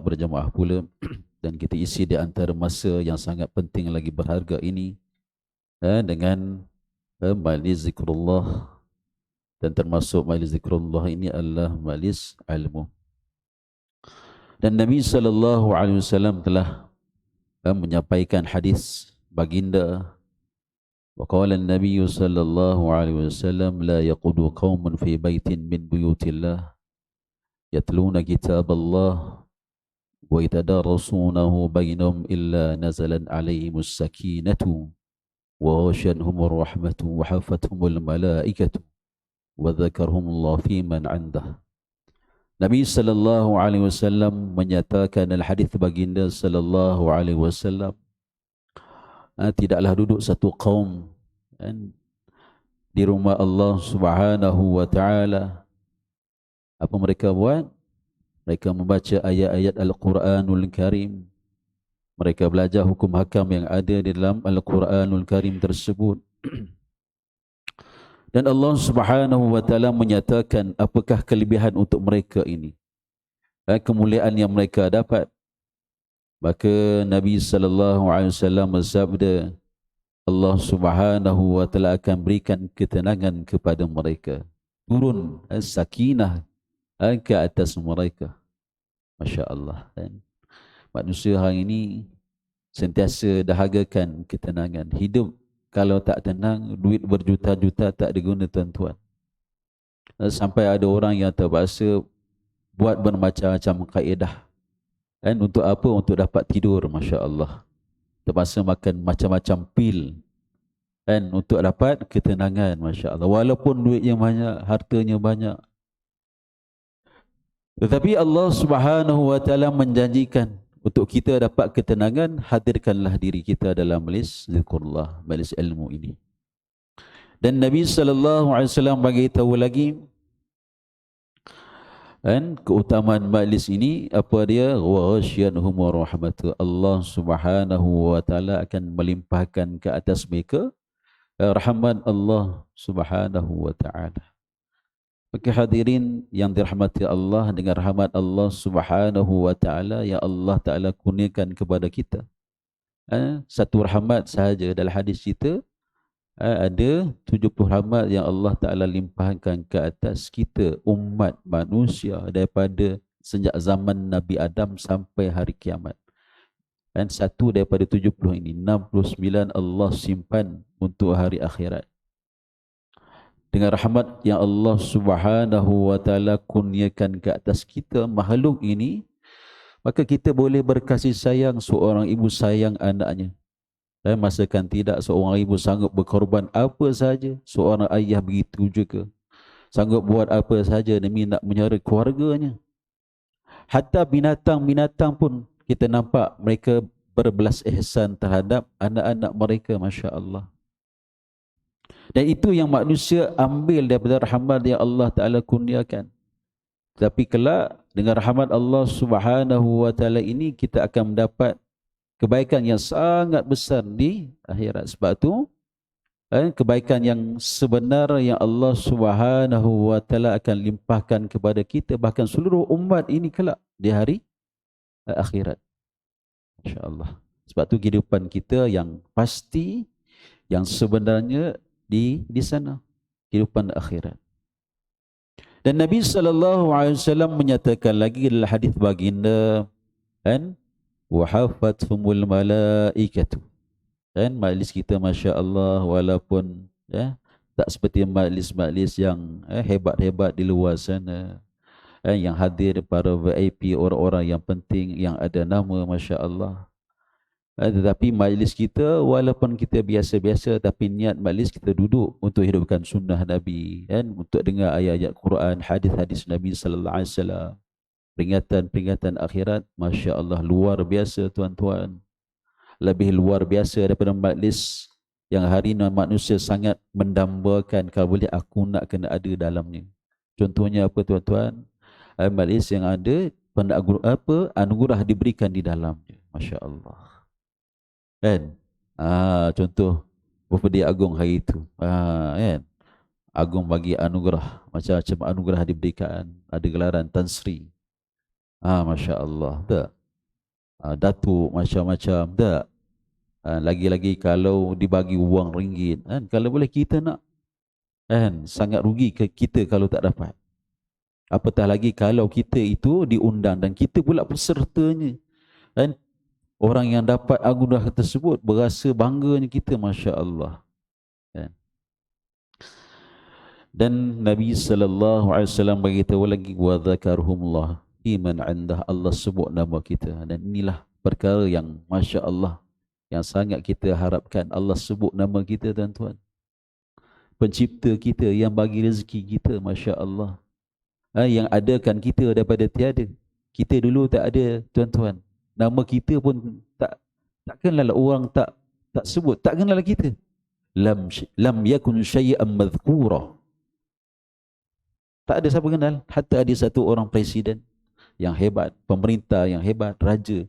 berjamaah pula dan kita isi di antara masa yang sangat penting lagi berharga ini dengan majlis zikrullah, dan termasuk majlis zikrullah ini adalah majlis ilmu. Dan Nabi sallallahu alaihi wasallam telah menyampaikan hadis baginda, وقال النبي صلى الله عليه وسلم لا يقعد قوم في بيت من بيوت الله يتلون كتاب الله ويتدارسونه بينهم إلا نزلت عليهم السكينة وغشيتهم الرحمة وحفتهم الملائكة وذكرهم الله في من عنده. Nabi sallallahu alaihi wasallam menyatakan dalam hadis baginda sallallahu alaihi wasallam, tidaklah duduk satu kaum di rumah Allah Subhanahu wa taala. Apa mereka buat? Mereka membaca ayat-ayat Al-Quranul Karim. Mereka belajar hukum hakam yang ada di dalam Al-Quranul Karim tersebut. Dan Allah Subhanahu wa taala menyatakan apakah kelebihan untuk mereka ini, kemuliaan yang mereka dapat. Maka Nabi sallallahu alaihi wasallam bersabda, Allah Subhanahu wa taala akan berikan ketenangan kepada mereka, turun sakinah ke atas mereka. Masya-Allah. Manusia hari ini sentiasa dahagakan ketenangan. Hidup kalau tak tenang, duit berjuta-juta tak diguna, tuan-tuan. Sampai ada orang yang terpaksa buat bermacam-macam kaedah. Untuk apa? Untuk dapat tidur, Masya Allah. Terpaksa makan macam-macam pil untuk dapat ketenangan, Masya Allah. Walaupun duitnya banyak, hartanya banyak, tetapi Allah Subhanahu wa taala menjanjikan untuk kita dapat ketenangan, hadirkanlah diri kita dalam majlis zikrullah, majlis ilmu ini. Dan Nabi sallallahu alaihi wasallam bagi tahu lagi keutamaan majlis ini, apa dia? Wa ghasyiyahum rahmatu. Allah Subhanahu wa taala akan melimpahkan ke atas mereka rahmat Allah Subhanahu wa taala. Maka hadirin yang dirahmati Allah, dengan rahmat Allah Subhanahu wa taala yang Allah taala kurniakan kepada kita, satu rahmat sahaja. Dalam hadis kita ada 70 rahmat yang Allah Ta'ala limpahkan ke atas kita, umat manusia, daripada sejak zaman Nabi Adam sampai hari kiamat. Dan satu daripada 70 ini, 69 Allah simpan untuk hari akhirat. Dengan rahmat yang Allah Subhanahu wa taala kurniakan ke atas kita, makhluk ini, maka kita boleh berkasih sayang. Seorang ibu sayang anaknya, masakan tidak, seorang ibu sanggup berkorban apa saja. Seorang ayah begitu juga, sanggup buat apa saja demi nak menyara keluarganya. Hatta binatang-binatang pun kita nampak mereka berbelas ihsan terhadap anak-anak mereka, Masya Allah. Dan itu yang manusia ambil daripada rahmat yang Allah Ta'ala kurniakan. Tapi kelak dengan rahmat Allah Subhanahu wa taala ini, kita akan mendapat kebaikan yang sangat besar di akhirat. Sebab tu kebaikan yang sebenar yang Allah Subhanahu wa taala akan limpahkan kepada kita, bahkan seluruh umat ini kelak di hari akhirat. Masya-Allah. Sebab tu kehidupan kita yang pasti, yang sebenarnya di sana, kehidupan akhirat. Dan Nabi sallallahu alaihi wasallam menyatakan lagi dalam hadis baginda, wahafathumul malaikatu. Dan majlis kita, Masya Allah, walaupun tak seperti majlis-majlis yang hebat-hebat di luar sana, yang hadir para VIP, orang-orang yang penting, yang ada nama, Masya Allah. Tetapi majlis kita, walaupun kita biasa-biasa, tapi niat majlis kita duduk untuk hidupkan sunnah Nabi, untuk dengar ayat-ayat Quran, hadis-hadis Nabi sallallahu alaihi wasallam, peringatan-peringatan akhirat. Masya Allah, luar biasa, tuan-tuan. Lebih luar biasa daripada majlis yang hari ini manusia sangat mendambakan, kalau boleh aku nak kena ada dalamnya. Contohnya apa, tuan-tuan? Majlis yang ada anugerah diberikan di dalamnya. Masya Allah. Contoh birthday Agung hari itu, Agung bagi anugerah, macam-macam anugerah diberikan. Ada gelaran Tan Sri, Masya Allah, tak. Datuk macam-macam, tak. Lagi-lagi kalau dibagi wang ringgit, kan? Kalau boleh kita nak, kan? Sangat rugi ke kita kalau tak dapat. Apatah lagi kalau kita itu diundang dan kita pula pesertanya, kan? Orang yang dapat anugerah tersebut berasa bangganya kita, Masya Allah. Kan? Dan Nabi SAW beritahu lagi, wa dzakarhumullah iman indah, Allah sebut nama kita. Dan inilah perkara yang Masya Allah, yang sangat kita harapkan. Allah sebut nama kita, tuan-tuan. Pencipta kita yang bagi rezeki kita, Masya Allah. Yang adakan kita daripada tiada. Kita dulu tak ada, tuan-tuan. Nama kita pun tak kenal, orang tak sebut, tak kenal kita. Lam yakun syai'an madhkura. Tak ada siapa kenal. Hatta ada satu orang presiden yang hebat, pemerintah yang hebat, raja,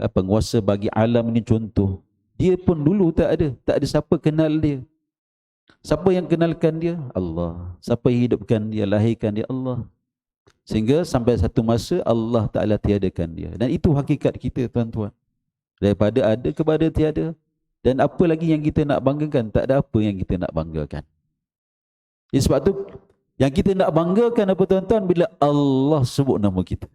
penguasa bagi alam ini contoh. Dia pun dulu tak ada siapa kenal dia. Siapa yang kenalkan dia? Allah. Siapa yang hidupkan dia, lahirkan dia? Allah. Sehingga sampai satu masa Allah Ta'ala tiadakan dia. Dan itu hakikat kita, tuan-tuan. Daripada ada kepada tiada. Dan apa lagi yang kita nak banggakan? Tak ada apa yang kita nak banggakan. Sebab tu yang kita nak banggakan apa, tuan-tuan? Bila Allah sebut nama kita.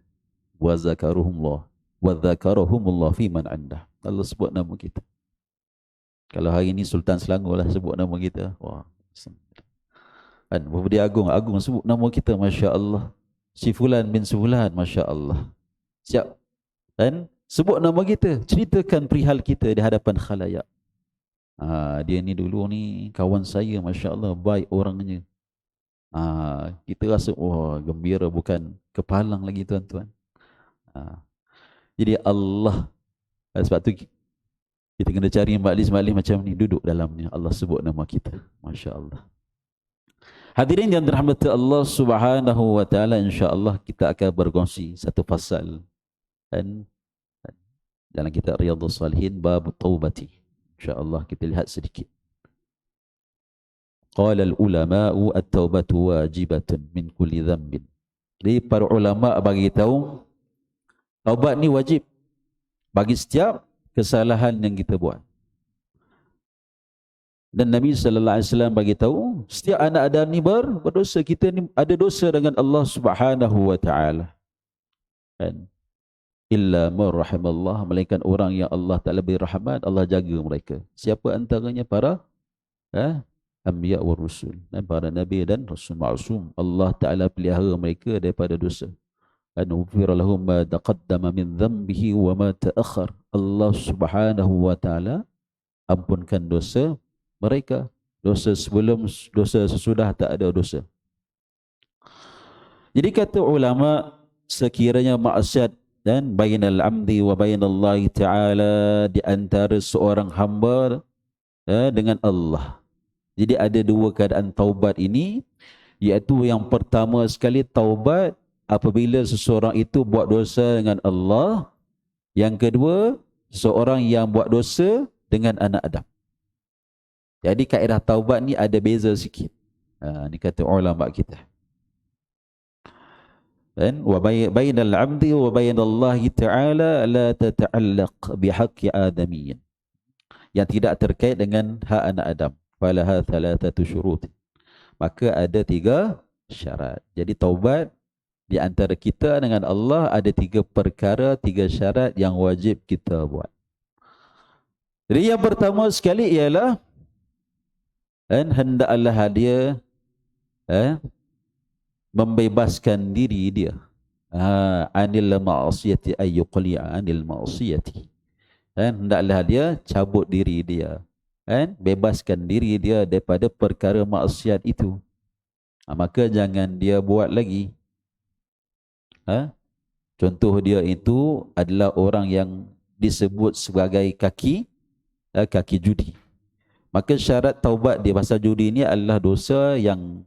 Wa zakaruhumullah. Wa zakarahumullah fi man andah. Allah sebut nama kita. Kalau hari ini Sultan Selangor lah sebut nama kita. Wah. Kan, Budi Agung sebut nama kita, Masya Allah. Si Fulan bin Fulan, Masya Allah. Siap. Kan? Sebut nama kita. Ceritakan perihal kita di hadapan khalayak. Dia ni dulu ni kawan saya, Masya Allah. Baik orangnya. Kita rasa, gembira, bukan kepalang lagi, tuan-tuan. Jadi Allah, sebab tu kita kena cari majlis-majlis macam ni, duduk dalamnya. Allah sebut nama kita. Masya Allah. Hadirin yang dirahmati Allah Subhanahu wa taala, insya-Allah kita akan berkongsi satu pasal dan dalam kitab Riyadhus Shalihin bab taubati. Insya-Allah kita lihat sedikit. Qala al-ulama'u at-taubatu wajibatun min kulli dhanbin. Jadi para ulama bagi tahu taubat ni wajib bagi setiap kesalahan yang kita buat. Dan Nabi sallallahu alaihi wasallam bagi tahu setiap anak Adam ni berdosa. Kita ni ada dosa dengan Allah Subhanahu wa taala. Dan illa man rahimallah, melainkan orang yang Allah Taala beri rahmat, Allah jaga mereka. Siapa antaranya? Para anbiya wa rusul, dan para nabi dan rasul ma'sum. Allah Taala pelihara mereka daripada dosa. An ufira lahum ma taqaddama min dhanbihi wa ma ta'akhkhar. Allah Subhanahu wa taala ampunkan dosa mereka, dosa sebelum, dosa sesudah, tak ada dosa. Jadi kata ulama, sekiranya maksiat dan bainal amdi wa bainallahi ta'ala, di antara seorang hamba dengan Allah. Jadi ada dua keadaan taubat ini, iaitu yang pertama sekali taubat apabila seseorang itu buat dosa dengan Allah. Yang kedua, seorang yang buat dosa dengan anak Adam. Jadi kaedah taubat ni ada beza sikit. Ni kata ulama kita. Dan wa bainal 'abdi wa bainallahi ta'ala la tata'allaq bihaqqi adamiyyin. Yang tidak terkait dengan hak anak Adam. Falaha thalathatu syurut. Maka ada 3 syarat. Jadi taubat di antara kita dengan Allah ada 3 perkara, 3 syarat yang wajib kita buat. Jadi yang pertama sekali ialah hendaklah dia membebaskan diri dia anil ma'asiyati ayyuqli'a anil ma'asiyati. Hendaklah dia cabut diri dia, bebaskan diri dia daripada perkara maksiat itu. Maka jangan dia buat lagi. Contoh dia itu adalah orang yang disebut sebagai kaki judi. Maka syarat taubat dia pasal judi ini adalah dosa yang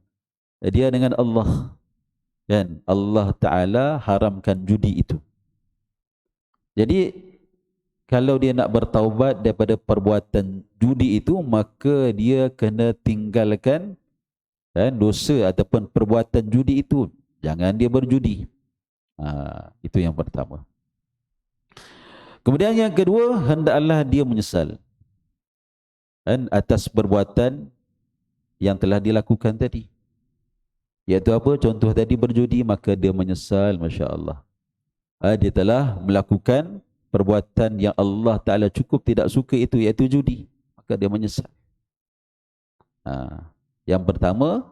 dia dengan Allah. Dan Allah Ta'ala haramkan judi itu. Jadi kalau dia nak bertaubat daripada perbuatan judi itu, maka dia kena tinggalkan dosa ataupun perbuatan judi itu. Jangan dia berjudi. Itu yang pertama. Kemudian yang kedua, hendaklah dia menyesal atas perbuatan yang telah dilakukan tadi. Iaitu apa? Contoh tadi berjudi, maka dia menyesal, Masya Allah. Dia telah melakukan perbuatan yang Allah Ta'ala cukup tidak suka itu, iaitu judi. Maka dia menyesal. Yang pertama,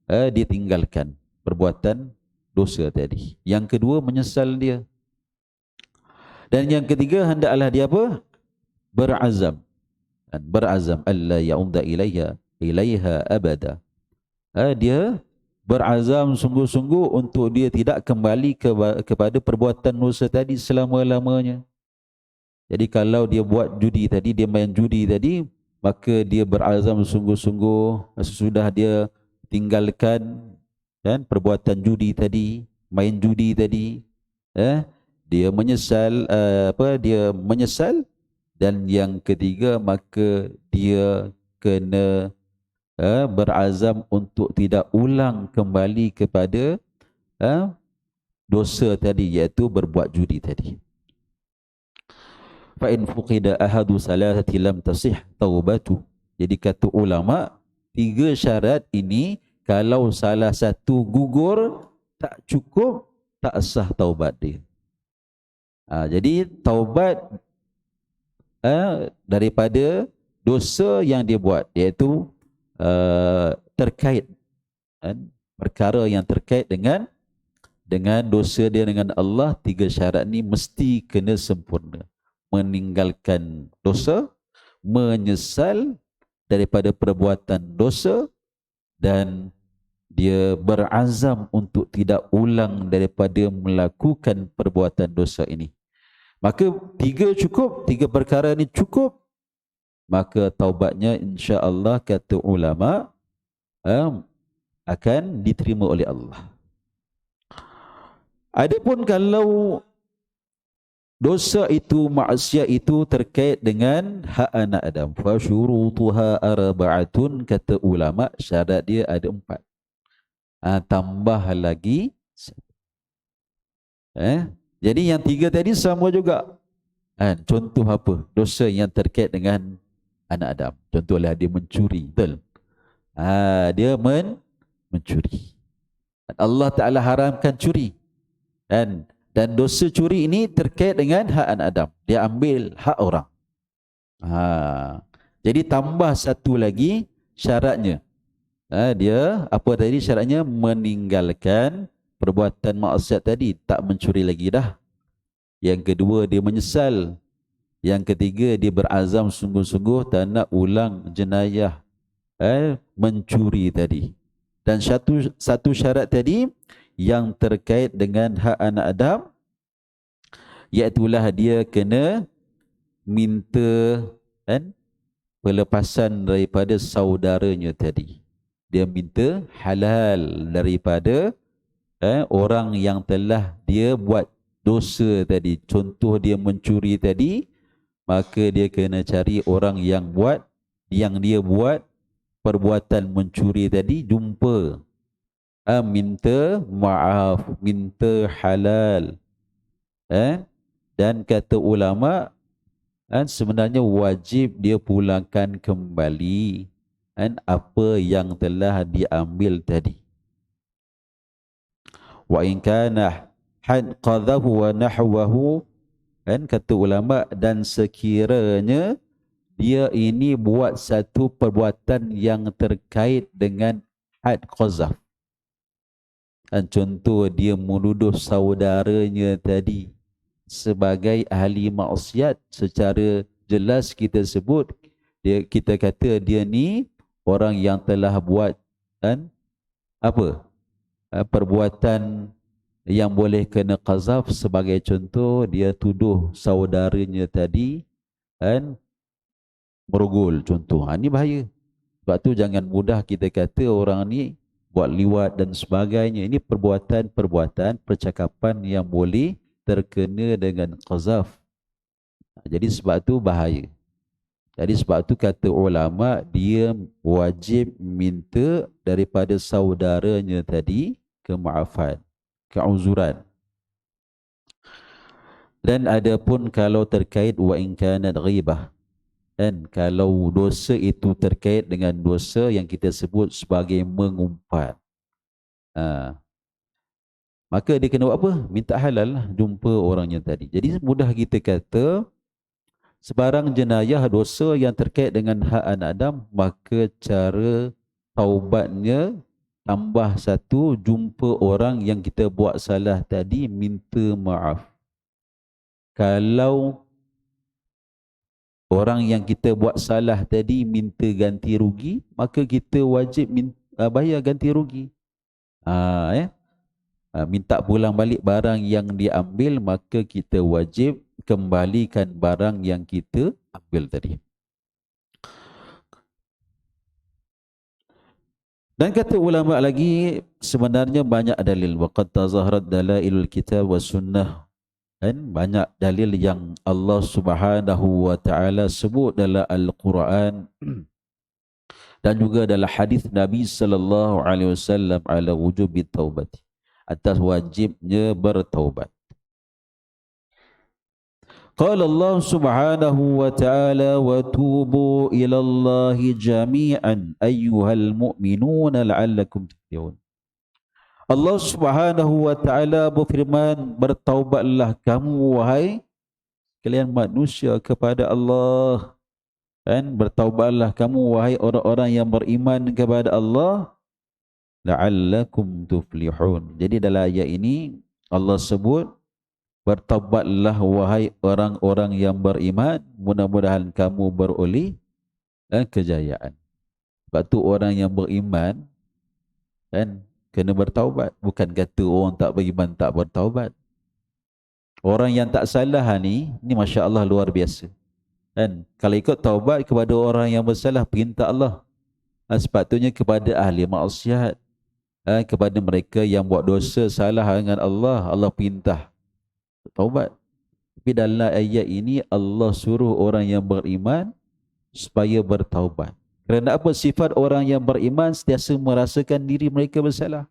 dia tinggalkan perbuatan dosa tadi. Yang kedua, menyesal dia. Dan yang ketiga, hendaklah dia apa? Berazam. Berazam alla ya'udha ilaiha abada. Dia berazam sungguh-sungguh untuk dia tidak kembali kepada perbuatan dosa tadi selama-lamanya. Jadi kalau dia buat judi tadi, dia main judi tadi, maka dia berazam sungguh-sungguh sesudah dia tinggalkan perbuatan judi tadi, main judi tadi, dia menyesal, dia menyesal. Dan yang ketiga, maka dia kena berazam untuk tidak ulang kembali kepada dosa tadi, iaitu berbuat judi tadi. Fa in fuqida ahadu salasati lam tasih taubatu. Jadi kata ulama, 3 syarat ini kalau salah satu gugur, tak cukup, tak sah taubat dia. Jadi taubat daripada dosa yang dia buat, iaitu terkait perkara yang terkait dengan dosa dia dengan Allah. 3 syarat ni mesti kena sempurna. Meninggalkan dosa, menyesal daripada perbuatan dosa, dan dia berazam untuk tidak ulang daripada melakukan perbuatan dosa ini. Maka 3 cukup, 3 perkara ni cukup, maka taubatnya insya-Allah kata ulama akan diterima oleh Allah. Adapun kalau dosa itu, maksiat itu terkait dengan hak anak Adam, fa syurutuha arba'atun, kata ulama syarat dia ada 4. Tambah lagi jadi yang 3 tadi sama juga. Contoh apa? Dosa yang terkait dengan anak Adam. Contohlah dia mencuri. Betul? Dia mencuri. Allah Ta'ala haramkan curi. Dan dosa curi ini terkait dengan hak anak Adam. Dia ambil hak orang. Jadi tambah satu lagi syaratnya. Dia apa tadi syaratnya? Meninggalkan perbuatan maksiat tadi, tak mencuri lagi dah. Yang kedua, dia menyesal. Yang ketiga, dia berazam sungguh-sungguh tak nak ulang jenayah mencuri tadi. Dan satu syarat tadi yang terkait dengan hak anak Adam, iaitulah dia kena minta pelepasan daripada saudaranya tadi. Dia minta halal daripada orang yang telah dia buat dosa tadi. Contoh dia mencuri tadi, maka dia kena cari orang yang dia buat perbuatan mencuri tadi, jumpa, minta maaf, minta halal. Dan kata ulama, sebenarnya wajib dia pulangkan kembali apa yang telah diambil tadi. Wa in kana had qadhahu wa nahwahu, kata ulama, dan sekiranya dia ini buat satu perbuatan yang terkait dengan had qazaf. Contoh dia menuduh saudaranya tadi sebagai ahli maksiat, secara jelas kita sebut, kita kata dia ni orang yang telah buat perbuatan yang boleh kena qazaf. Sebagai contoh, dia tuduh saudaranya tadi merogol, contoh. Ini bahaya. Sebab tu jangan mudah kita kata orang ni buat liwat dan sebagainya. Ini perbuatan percakapan yang boleh terkena dengan qazaf. Jadi sebab tu bahaya. Jadi sebab tu kata ulama, dia wajib minta daripada saudaranya tadi kemaafan, keuzuran. Dan adapun kalau terkait wa in kanat ghibah, dan kalau dosa itu terkait dengan dosa yang kita sebut sebagai mengumpat, maka dia kena buat apa? Minta halal lah, jumpa orangnya tadi. Jadi mudah kita kata, sebarang jenayah dosa yang terkait dengan hak anak Adam, maka cara taubatnya tambah satu, jumpa orang yang kita buat salah tadi, minta maaf. Kalau orang yang kita buat salah tadi minta ganti rugi, maka kita wajib bayar ganti rugi. Minta pulang balik barang yang diambil, maka kita wajib kembalikan barang yang kita ambil tadi. Dan kata ulama lagi, sebenarnya banyak dalil. Waqad tazaharat dalailul kitab wa sunnah. Dan banyak dalil yang Allah Subhanahu wa taala sebut dalam Al-Quran dan juga dalam hadis Nabi sallallahu alaihi wasallam ala wujubi taubat, atas wajibnya bertaubat. Qala Allah Subhanahu wa ta'ala wa tubu ila Allah jami'an ayyuhal mu'minuna la'allakum tuflihun. Allah Subhanahu wa ta'ala berfirman, bertaubatlah kamu wahai kalian manusia kepada Allah, dan bertaubatlah kamu wahai orang-orang yang beriman kepada Allah, la'allakum tuflihun. Jadi dalam ayat ini Allah sebut, bertaubatlah wahai orang-orang yang beriman, mudah-mudahan kamu beroleh kejayaan. Sebab tu orang yang beriman kan kena bertaubat. Bukan kata orang tak beriman tak bertaubat. Orang yang tak salah ni Masya Allah luar biasa. Kan? Kalau ikut taubat kepada orang yang bersalah, perintah Allah. Sepatutnya kepada ahli maksiat, kepada mereka yang buat dosa salah dengan Allah, Allah perintah taubat. Tapi dalam ayat ini Allah suruh orang yang beriman supaya bertaubat. Kerana apa? Sifat orang yang beriman sentiasa merasakan diri mereka bersalah.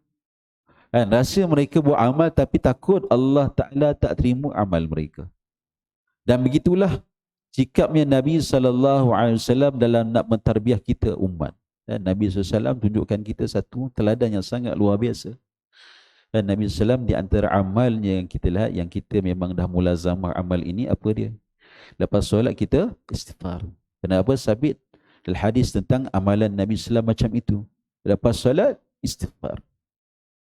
Rasa mereka buat amal tapi takut Allah Ta'ala tak terima amal mereka. Dan begitulah sikapnya Nabi SAW dalam nak mentarbiah kita umat. Dan Nabi SAW tunjukkan kita satu teladan yang sangat luar biasa. Dan Nabi SAW di antara amalnya yang kita lihat, yang kita memang dah mulazamah amal ini, apa dia? Lepas solat kita istighfar. Kenapa? Sabit dalam hadis tentang amalan Nabi SAW macam itu. Lepas solat istighfar.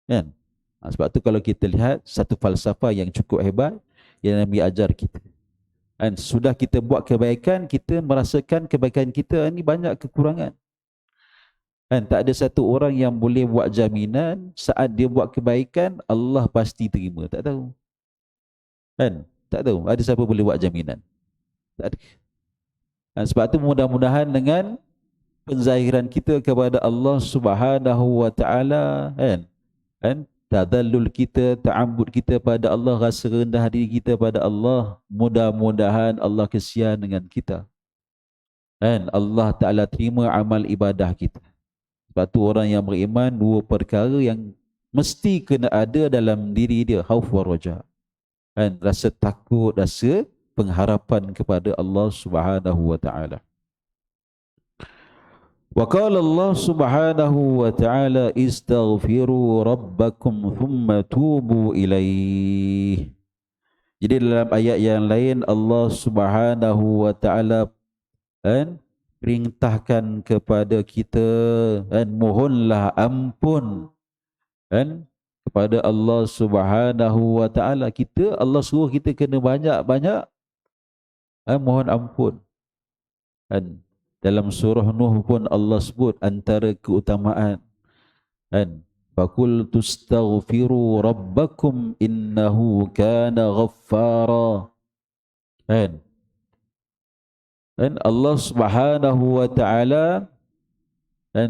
Kan? Sebab tu kalau kita lihat satu falsafah yang cukup hebat yang Nabi ajar kita. Dan sudah kita buat kebaikan, kita merasakan kebaikan kita ini banyak kekurangan. Kan, tak ada satu orang yang boleh buat jaminan saat dia buat kebaikan Allah pasti terima. Tak tahu. Kan? Tak tahu. Ada siapa boleh buat jaminan? Tak ada. Dan sebab tu mudah-mudahan dengan penzahiran kita kepada Allah Subhanahu wa taala, kan? Tadallul kita, ta'abbud kita pada Allah, rasa rendah diri kita pada Allah, mudah-mudahan Allah kesian dengan kita. Dan Allah Ta'ala terima amal ibadah kita. Sebab tu orang yang beriman, dua perkara yang mesti kena ada dalam diri dia, khauf wa raja. Dan rasa takut, rasa pengharapan kepada Allah Subhanahu wa taala. Wa qala Allah Subhanahu wa taala istaghfiru rabbakum thumma tubu ilaih. Jadi dalam ayat yang lain Allah Subhanahu wa taala perintahkan kepada kita mohonlah ampun kepada Allah Subhanahu wa taala. Allah suruh kita kena banyak-banyak mohon ampun. Dalam surah Nuh pun Allah sebut antara keutamaan faqultu astaghfiru rabbakum innahu kana ghaffara. Dan Allah Subhanahu wa taala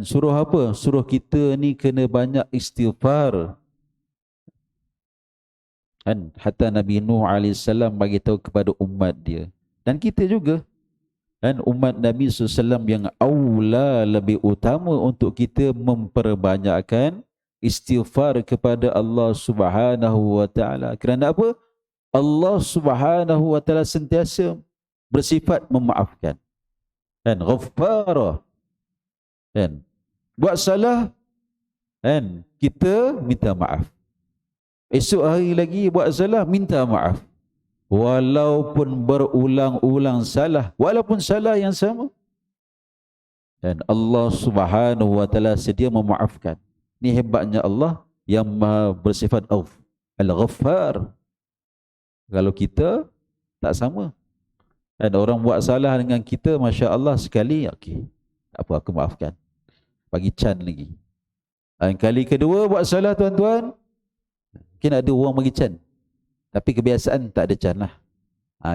suruh apa? Suruh kita ni kena banyak istighfar. Hatta Nabi Nuh AS bagi tahu kepada umat dia. Dan kita juga. Umat Nabi SAW yang aula lebih utama untuk kita memperbanyakkan istighfar kepada Allah Subhanahu wa taala. Kerana apa? Allah Subhanahu wa taala sentiasa bersifat memaafkan. Kan? Ghaffara. Kan? Buat salah, kan? Kita minta maaf. Esok hari lagi buat salah, minta maaf. Walaupun berulang-ulang salah, walaupun salah yang sama. Dan Allah Subhanahu wa taala sedia memaafkan. Ini hebatnya Allah yang Maha bersifat Al-Ghaffar. Kalau kita tak sama. Dan orang buat salah dengan kita, masya-Allah sekali, okey. Tak apa, aku maafkan. Bagi can lagi. Dan kali kedua buat salah tuan-tuan, mungkin ada orang bagi can. Tapi kebiasaan tak ada can lah.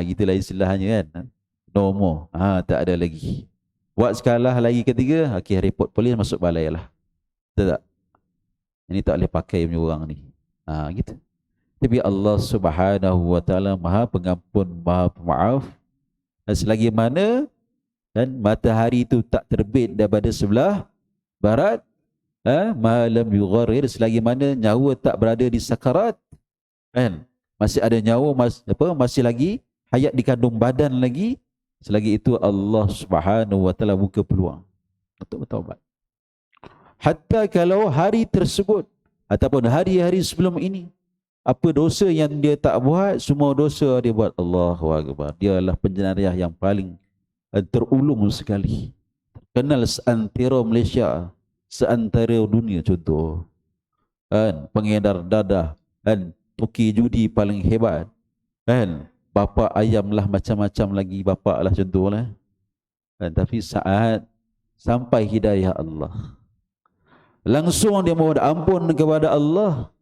Gitulah istilahnya kan. No more. Tak ada lagi. Buat sekalah lagi ketiga, okey, report polis, masuk balai lah. Betul tak? Ini tak boleh pakai punya orang ni. Gitu. Tapi Allah Subhanahu wa taala Maha Pengampun, Maha Pemaaf. Dan selagi mana dan matahari itu tak terbit daripada sebelah barat, malam yugharir, selagi mana nyawa tak berada di sakarat, kan? Masih ada nyawa, masih lagi hayat dikandung badan lagi, selagi itu Allah Subhanahu wa taala buka peluang untuk bertaubat. Hatta kalau hari tersebut ataupun hari-hari sebelum ini, apa dosa yang dia tak buat, semua dosa dia buat. Allahu Akbar. Dia adalah penjenayah yang paling terulung sekali. Kenal seantero Malaysia, seantero dunia contoh. Kan, pengedar dadah, kan, toki judi paling hebat. Kan, bapa ayam lah macam-macam lagi, bapa lah contohlah. Kan, tapi saat sampai hidayah Allah, langsung dia mohon ampun kepada Allah.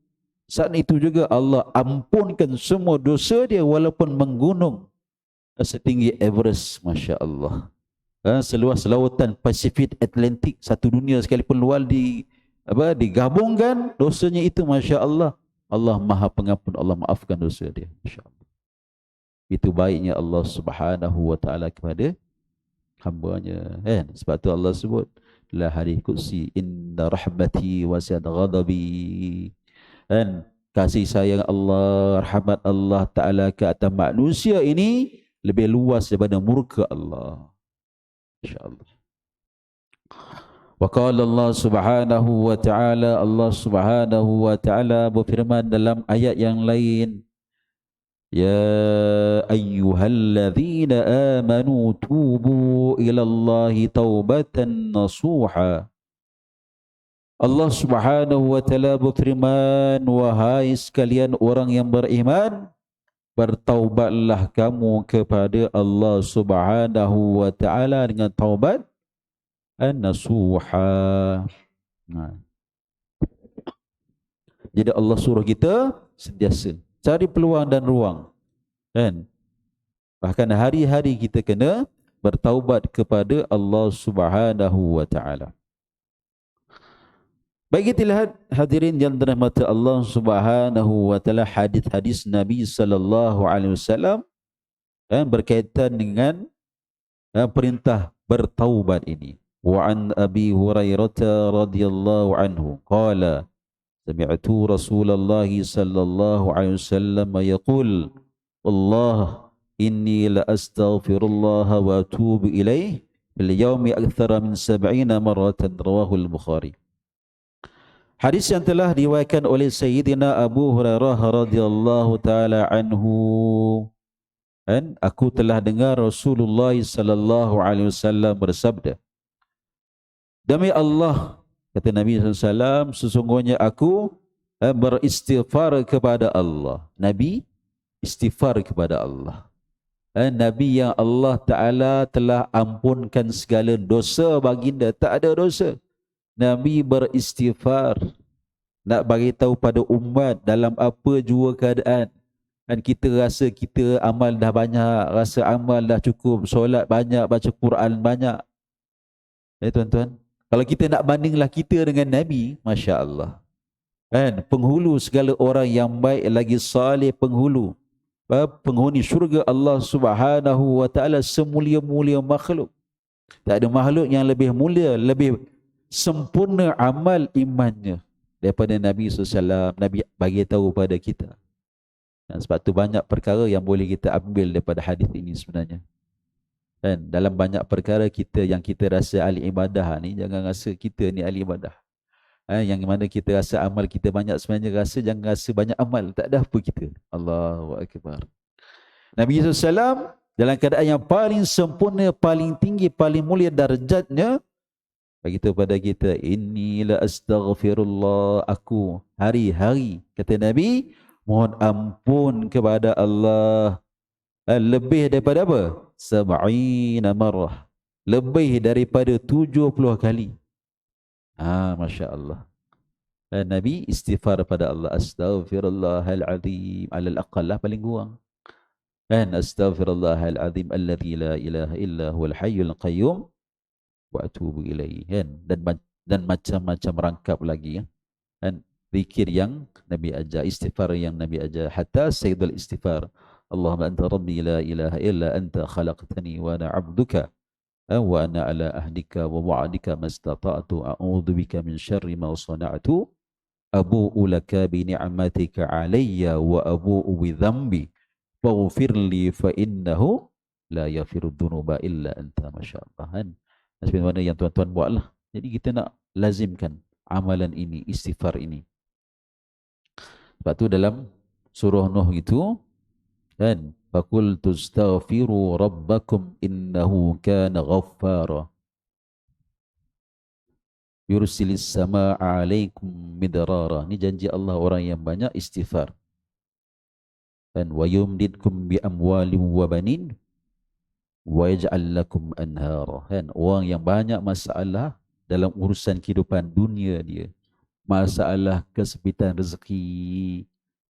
Saat itu juga Allah ampunkan semua dosa dia walaupun menggunung setinggi Everest, Masya Allah. Seluas lautan Pasifik Atlantik, satu dunia sekalipun luar digabungkan, dosanya itu Masya Allah. Allah Maha Pengampun, Allah maafkan dosa dia. Masya Allah. Itu baiknya Allah Subhanahu wa taala kepada hamba-Nya. Sebab tu Allah sebut la hadis qudsi, inna rahmati wasi'at ghadabi. Dan kasih sayang Allah, rahmat Allah Ta'ala ke atas manusia ini lebih luas daripada murka Allah. InsyaAllah. Wa qala Allah Subhanahu wa ta'ala, Allah Subhanahu wa ta'ala berfirman dalam ayat yang lain, ya ayyuhalladzina amanu tubu ilallahi taubatan nasuha. Allah Subhanahu wa taala berfirman, wahai sekalian orang yang beriman, bertaubatlah kamu kepada Allah Subhanahu wa taala dengan taubat an-nasuha. Jadi Allah suruh kita sentiasa cari peluang dan ruang, kan? Bahkan hari-hari kita kena bertaubat kepada Allah Subhanahu wa taala. Baik, kita lihat hadirin yang dirahmati Allah Subhanahu wa taala, hadis-hadis Nabi sallallahu alaihi wasallam berkaitan dengan perintah bertaubat ini. Wa an Abi Hurairah radhiyallahu anhu qala sami'tu Rasulullah sallallahu alaihi wasallam yaqul Allah inni la astaghfirullah wa atubu ilaih bil yawmi akthara min 70 marratan, rawahu al-Bukhari. Hadis yang telah diriwayatkan oleh Sayyidina Abu Hurairah radhiyallahu taala anhu, dan aku telah dengar Rasulullah sallallahu alaihi wasallam bersabda, demi Allah, kata Nabi SAW, sesungguhnya aku beristighfar kepada Allah. Nabi istighfar kepada Allah. Nabi yang Allah Ta'ala telah ampunkan segala dosa baginda, tak ada dosa. Nabi beristighfar, nak bagi tahu pada umat dalam apa jua keadaan. Dan kita rasa kita amal dah banyak, rasa amal dah cukup, solat banyak, baca Quran banyak. Tuan-tuan, kalau kita nak bandinglah kita dengan Nabi, Masya Allah, kan, penghulu segala orang yang baik lagi salih, penghulu penghuni syurga Allah Subhanahu wa taala, semulia-mulia makhluk. Tak ada makhluk yang lebih mulia, lebih sempurna amal imannya daripada Nabi SAW. Nabi bagi tahu pada kita, Sebab tu banyak perkara yang boleh kita ambil daripada hadis ini sebenarnya. Kan? Dalam banyak perkara kita yang kita rasa ahli ibadah ni, jangan rasa kita ni ahli ibadah. Yang mana kita rasa amal kita banyak, sebenarnya jangan rasa banyak amal. Tak ada apa kita. Allahu Akbar. Nabi SAW dalam keadaan yang paling sempurna, paling tinggi, paling mulia darjatnya, beritahu pada kita, inilah astaghfirullah, aku hari-hari, kata Nabi, mohon ampun kepada Allah lebih daripada apa? Sab'ina marrah. Lebih daripada 70 kali. Masya Allah. Nabi istighfar pada Allah, astaghfirullahaladzim, alal aqal lah, paling kurang. Astaghfirullahaladzim alladzi la ilaha illa huwal hayyul qayyum wa atubu ilaihi. Dan macam-macam rangkap lagi. Zikir yang Nabi ajar, istighfar yang Nabi ajar, hatta sayyidul istighfar. Allahumma anta rabbi la ilaha illa anta khalaqtani wa ana 'abduka wa ana ala ahdika wa wa'dika mastata'tu a'udzu bika min syarri ma sana'tu abu'u laka bi ni'matika 'alayya wa abu'u bi dhanbi faghfirli fa innahu la yaghfiru dhunuba illa anta. Masyaallah. Seperti mana yang tuan-tuan buatlah. Jadi kita nak lazimkan amalan ini, istighfar ini. Sebab tu dalam surah Nuh itu, kan, faqul tastaghfiru rabbakum innahu kana ghaffara yursilis samaa 'alaikum midrara. Ini janji Allah orang yang banyak istighfar. Dan wa yumdidkum bi amwalin wa banin wa yaj'al lakum anhara. Kan, orang yang banyak masalah dalam urusan kehidupan dunia dia, masalah kesempitan rezeki,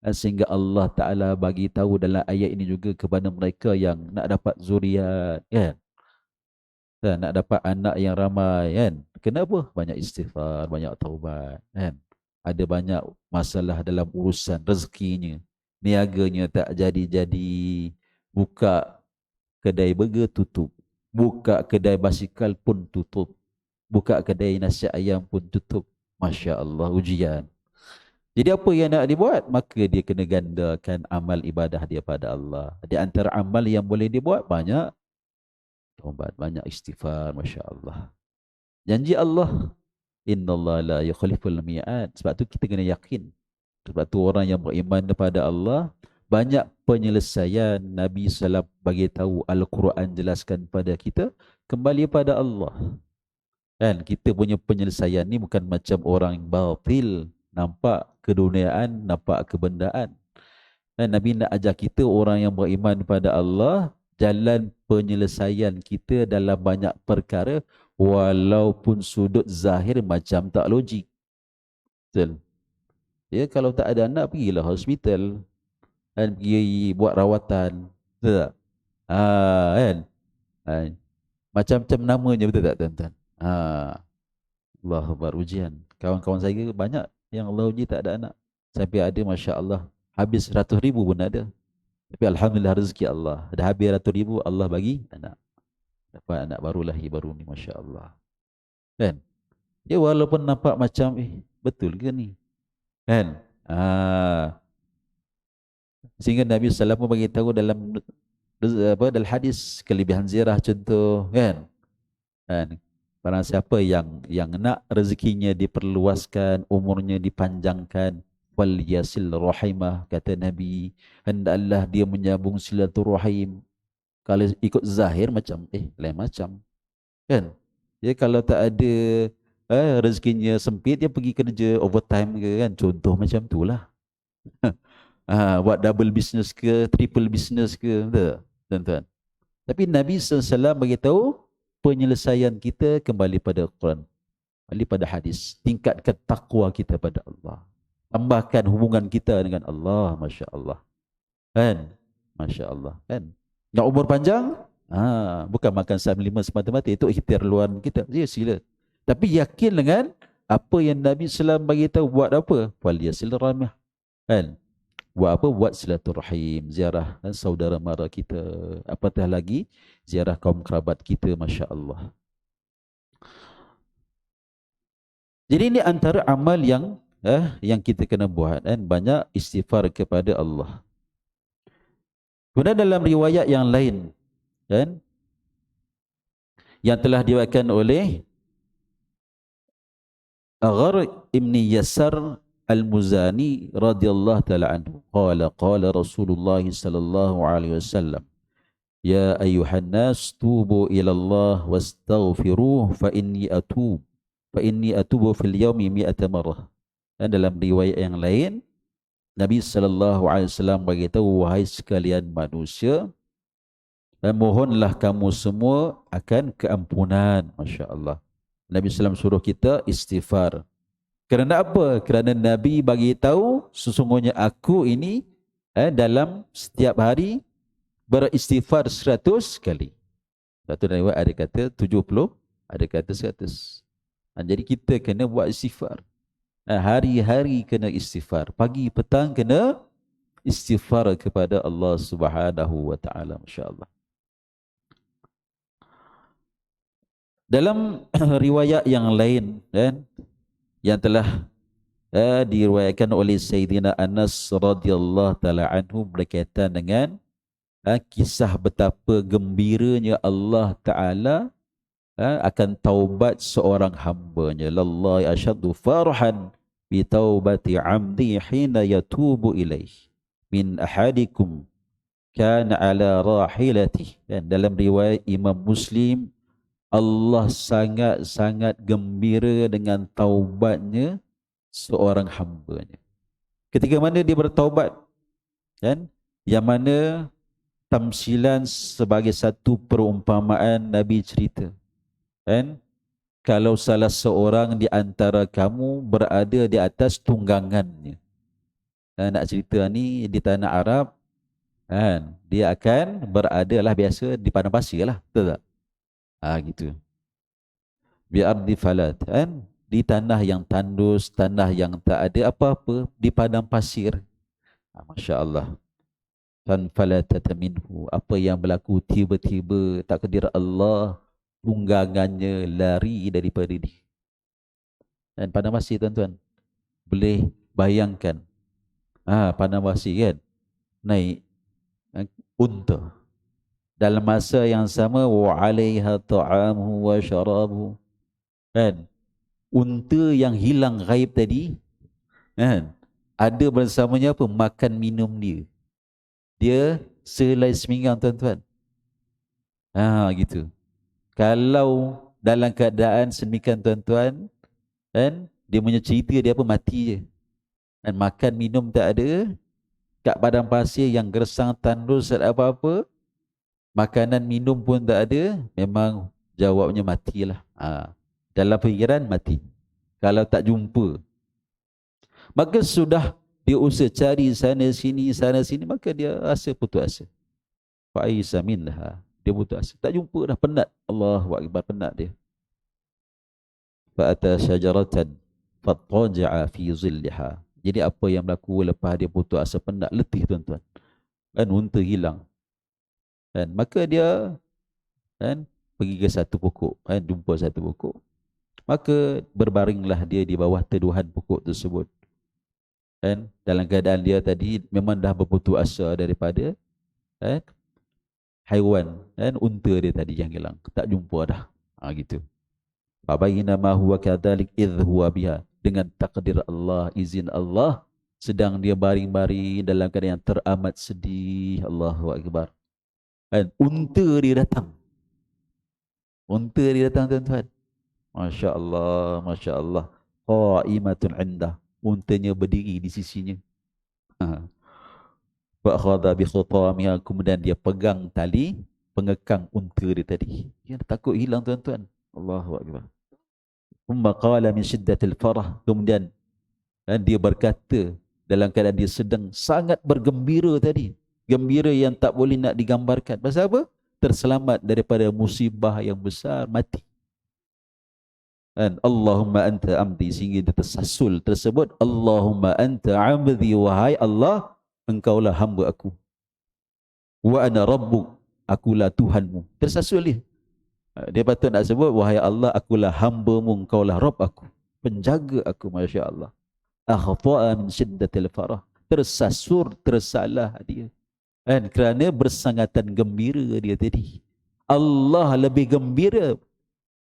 sehingga Allah Ta'ala bagi tahu dalam ayat ini juga kepada mereka yang nak dapat zuriat, kan? Nak dapat anak yang ramai, kan? Kenapa? Banyak istighfar, banyak taubat, kan? Ada banyak masalah dalam urusan rezekinya, niaganya tak jadi-jadi, buka kedai burger tutup, buka kedai basikal pun tutup, buka kedai nasi ayam pun tutup. Masya Allah, ujian. Jadi apa yang nak dibuat? Maka dia kena gandakan amal ibadah dia pada Allah. Di antara amal yang boleh dibuat, banyak taubat, banyak istighfar. Masya Allah. Janji Allah, innallaha la yukhliful mi'ad. Sebab tu kita kena yakin. Sebab tu orang yang beriman kepada Allah, banyak penyelesaian. Nabi SAW bagi tahu, Al-Quran jelaskan pada kita, kembali pada Allah. Kan, kita punya penyelesaian ni bukan macam orang yang batil, nampak keduniaan, nampak kebendaan. Dan Nabi nak ajar kita orang yang beriman pada Allah, jalan penyelesaian kita dalam banyak perkara, walaupun sudut zahir macam tak logik. Betul? Ya, kalau tak ada anak, pergilah hospital dan pergi buat rawatan. Betul tak? Kan? Macam-macam namanya, betul tak tuan-tuan? Allah berujian. Kawan-kawan saya banyak yang Allah uji tak ada anak. Sampai ada, Masya Allah, habis 100,000 pun ada. Tapi Alhamdulillah rezeki Allah. Dah habis 100,000, Allah bagi anak. Dapat anak baru, lahir baru ni, Masya Allah. Kan? Ya, walaupun nampak macam, betul ke ni? Kan? Sehingga Nabi SAW pun bagi tahu dalam hadis kelebihan ziarah contoh, kan? Barang siapa yang nak rezekinya diperluaskan, umurnya dipanjangkan, wal yasil rahimah, kata Nabi, hendaklah dia menyambung silaturahim. Kalau ikut zahir macam lain macam, kan? Ya, kalau tak ada rezekinya sempit, dia pergi kerja overtime ke, kan? Contoh macam itulah. Buat double business ke, triple business ke, betul, tuan-tuan. Tapi Nabi SAW beritahu, penyelesaian kita kembali pada Quran, kembali pada hadis. Tingkatkan takwa kita pada Allah, tambahkan hubungan kita dengan Allah. Masya Allah, kan? Masya Allah, kan? Nak umur panjang, bukan makan saham 5 semata-mata, itu ikhtiar luar kita. Ya, sila. Tapi yakin dengan apa yang Nabi SAW bagi tahu, buat apa? Wal yasil rahimah, kan? Buat apa? Buat silaturahim, ziarah saudara mara kita, apatah lagi ziarah kaum kerabat kita. Masya Allah. Jadi ini antara amal yang kita kena buat, kan? Banyak istighfar kepada Allah. Kemudian dalam riwayat yang lain, kan, yang telah diriwayatkan oleh Aghar ibn Yasar Al-Muzani radhiyallahu taala anhu, qala Rasulullah sallallahu alaihi wasallam, ya ayuhan nas tubu ila Allah wastaghfiruh fa inni atubu fil yawmi mi'ata marrah. Dan dalam riwayat yang lain, Nabi sallallahu alaihi wasallam beritahu, wahai sekalian manusia, mohonlah kamu semua akan keampunan. Masya-Allah. Nabi sallallahu suruh kita istighfar. Kerana apa? Kerana Nabi bagi tahu sesungguhnya aku ini dalam setiap hari beristighfar 100 kali. Satu riwayat ada kata 70, ada kata 100. Jadi kita kena buat istighfar. Hari-hari kena istighfar. Pagi petang kena istighfar kepada Allah Subhanahu wa taala. Masya-Allah. Dalam riwayat yang lain, kan, yang telah diriwayatkan oleh Sayyidina Anas radhiyallahu taala anhu berkaitan dengan kisah betapa gembiranya Allah Ta'ala akan taubat seorang hambanya. Lallahi asyaddu farhan bi taubati amdi hina yatubu ilaih min ahadikum kana ala rahilati. Dan dalam riwayat Imam Muslim, Allah sangat-sangat gembira dengan taubatnya seorang hambanya. Ketika mana dia bertaubat, kan? Yang mana tamsilan sebagai satu perumpamaan Nabi cerita, kan? Kalau salah seorang di antara kamu berada di atas tunggangannya, nak cerita ni di tanah Arab, kan? Dia akan berada lah biasa di padang pasir lah, betul tak? Gitu. Biar di falat, kan? Di tanah yang tandus, tanah yang tak ada apa-apa, di padang pasir. Masya Allah. Fan falatata minhu, apa yang berlaku tiba-tiba takdir Allah, tunggangannya lari daripada dia. Dan padang pasir, tuan-tuan, boleh bayangkan, padang pasir, kan, naik unta. Dalam masa yang sama, wa 'alaiha ta'amuhu wa syarabuhu, kan, unta yang hilang ghaib tadi, kan, ada bersamanya apa? Makan minum dia. Dia selai seminggang, tuan-tuan. Gitu. Kalau dalam keadaan sedemikian, tuan-tuan, kan, dia punya cerita dia apa? Mati je. Dan makan minum tak ada, kat padang pasir yang gersang tandus, tak ada apa-apa, makanan minum pun tak ada, memang jawabnya matilah. Dalam fikiran mati. Kalau tak jumpa, maka sudah dia usaha cari sana sini, maka dia rasa putus asa. Fa'isa minha, dia putus asa. Tak jumpa dah, penat. Allahu Akbar, penat dia. Fa'ata syajaratan fattaja'a fi zilliha. Jadi apa yang berlaku lepas dia putus asa, penat, letih, tuan-tuan, kan, unta hilang. Dan maka dia, kan, pergi ke satu pokok, kan, jumpa satu pokok. Maka berbaringlah dia di bawah teduhan pokok tersebut. Dan dalam keadaan dia tadi memang dah berputus asa daripada, kan, haiwan, kan, unta dia tadi yang hilang. Tak jumpa dah. Gitu. Fabayna ma huwa kadzalik idh huwa biha. Dengan takdir Allah, izin Allah, sedang dia baring-baring dalam keadaan yang teramat sedih. Allahu Akbar. Dan unta dia datang. Unta dia datang, tuan-tuan. Masya Allah, Masya Allah. Qa'imatun indah. Untanya berdiri di sisinya. Fa'khadha bi khutamiha, kemudian dia pegang tali pengekang unta dia tadi. Dia takut hilang, tuan-tuan. Allahu Akbar. Thumma qala min shiddatil farah, kemudian dia berkata dalam keadaan dia sedang sangat bergembira tadi. Gembira yang tak boleh nak digambarkan. Pasal apa? Terselamat daripada musibah yang besar, mati. Dan Allahumma anta amdi, sehingga dia tersasul tersebut. Allahumma anta amdi, wahai Allah, engkaulah hamba aku. Wa ana rabbuk, akulah Tuhanmu. Tersasul dia. Dia patut nak sebut, wahai Allah, akulah hamba-Mu, engkaulah Rabb aku, penjaga aku. Masya Allah. Akhta'a min syiddatil farah, tersasur, tersalah dia. Kan? Kerana bersangatan gembira dia tadi. Allah lebih gembira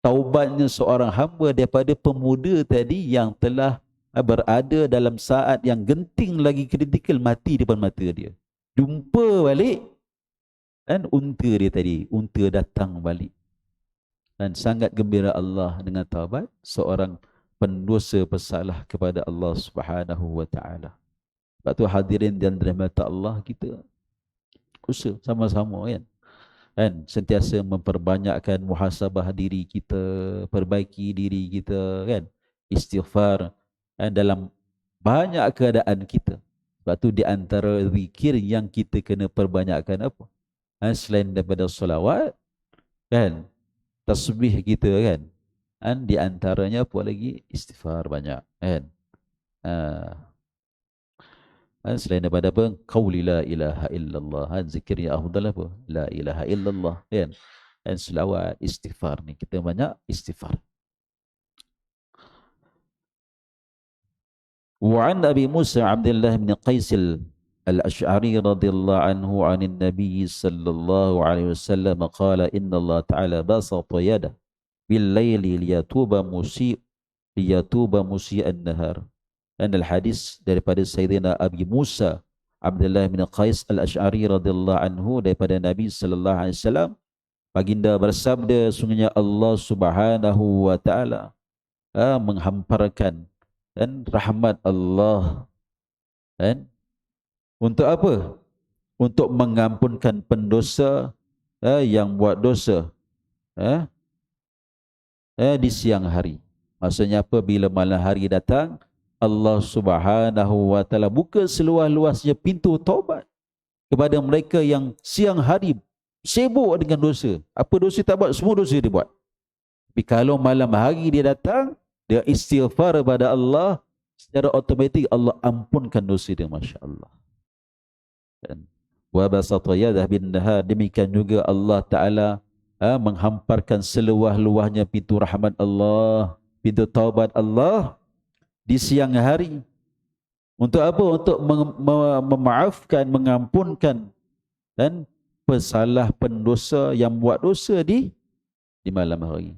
taubatnya seorang hamba daripada pemuda tadi yang telah berada dalam saat yang genting lagi kritikal, mati depan mata dia. Jumpa balik kan unta dia tadi, unta datang balik. Dan sangat gembira Allah dengan taubat seorang pendosa pesalah kepada Allah Subhanahu wa taala. Sebab tu hadirin dan dirahmati Allah, kita usaha sama-sama kan sentiasa memperbanyakkan muhasabah diri kita, perbaiki diri kita kan, istighfar kan, dalam banyak keadaan kita. Sebab tu di antara zikir yang kita kena perbanyakkan apa? Selain daripada solawat kan, tasbih kita kan di antaranya apa lagi? Istighfar banyak kan. Selain daripada apa? Qauli la ilaha illallah. Zikir yang afdal apa? La ilaha illallah kan. Dan selawat, istighfar ni kita banyak istighfar. Wa an Abi Musa Abdullah bin Qais al-Ash'ari radhiyallahu anhu 'anil Nabi sallallahu alaihi wasallam qala inna Allah ta'ala basata yada bil laili liyatuba musii'an nahar. Dan al-hadis daripada Sayyidina Abi Musa Abdullah bin Qais al-Ash'ari radhiyallahu anhu daripada Nabi sallallahu alaihi wasallam, baginda bersabda, sungguhnya Allah Subhanahu wa taala menghamparkan dan rahmat Allah kan untuk apa? Untuk mengampunkan pendosa yang buat dosa di siang hari. Maksudnya apa? Bila malam hari datang, Allah Subhanahu wa taala buka seluas-luasnya pintu taubat kepada mereka yang siang hari sibuk dengan dosa. Apa dosa tak buat? Semua dosa dia buat. Tapi kalau malam hari dia datang, dia istighfar kepada Allah, secara automatik Allah ampunkan dosa dia, masya-Allah. Dan wa basata yadah bin nahar, demikian juga Allah Taala menghamparkan seluas-luasnya pintu rahmat Allah, pintu taubat Allah di siang hari. Untuk apa? Untuk memaafkan, mengampunkan dan pesalah pendosa yang buat dosa di malam hari.